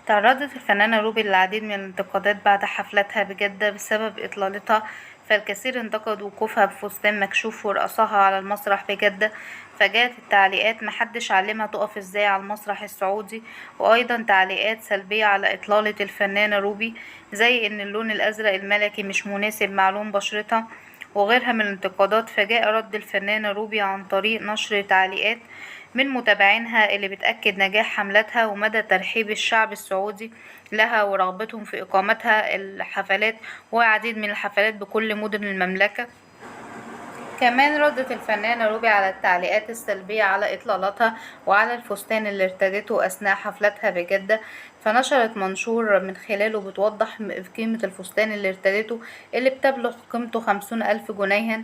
تعرضت الفنانة روبي للعديد من الانتقادات بعد حفلتها بجدة بسبب إطلالتها، فالكثير انتقد وقوفها بفستان مكشوف ورقصها على المسرح بجدة. فجاءت التعليقات محدش علمها تقف ازاي على المسرح السعودي، وأيضا تعليقات سلبية على إطلالة الفنانة روبي، زي إن اللون الأزرق الملكي مش مناسب مع لون بشرتها وغيرها من الانتقادات. فجاء رد الفنانة روبي عن طريق نشر تعليقات من متابعينها اللي بتأكد نجاح حملتها ومدى ترحيب الشعب السعودي لها ورغبتهم في إقامتها الحفلات وعديد من الحفلات بكل مدن المملكة. كمان ردت الفنانة روبي على التعليقات السلبية على إطلالتها وعلى الفستان اللي ارتدته أثناء حفلتها بجدة، فنشرت منشور من خلاله بتوضح قيمة الفستان اللي ارتدته اللي بتبلغ قيمته 50,000 جنيها.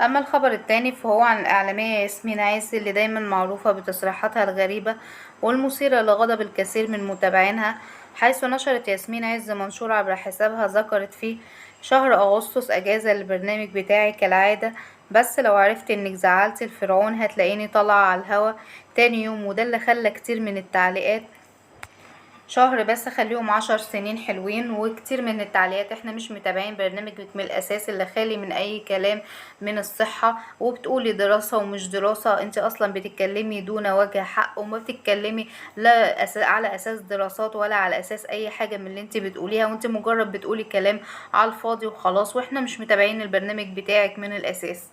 أما الخبر التاني فهو عن الإعلامية ياسمين عز اللي دايما معروفة بتصريحاتها الغريبة والمثيرة لغضب الكثير من متابعينها، حيث نشرت ياسمين عز منشور عبر حسابها ذكرت فيه: شهر أغسطس أجازة للبرنامج بتاعي كالعادة، بس لو عرفت انك زعلت الفرعون هتلاقيني طالعة على الهوا تاني يوم. وده اللي خلى كتير من التعليقات شهر بس خليهم 10 سنين حلوين. وكتير من التعليقات: احنا مش متابعين برنامجك من الاساس اللي خالي من اي كلام من الصحة، وبتقولي دراسة ومش دراسة، انت اصلا بتتكلمي دون وجه حق وما بتتكلمي لا على اساس دراسات ولا على اساس اي حاجة من اللي انت بتقوليها، وانت مجرد بتقولي كلام على الفاضي وخلاص، واحنا مش متابعين البرنامج بتاعك من الاساس.